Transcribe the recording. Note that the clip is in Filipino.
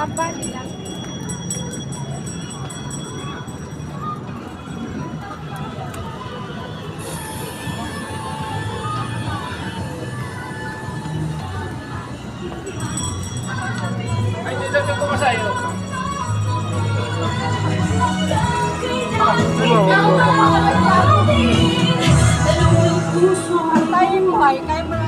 Kabali lang. Ay, dito ka pumasayo. Antayin mo ay, kaya mo na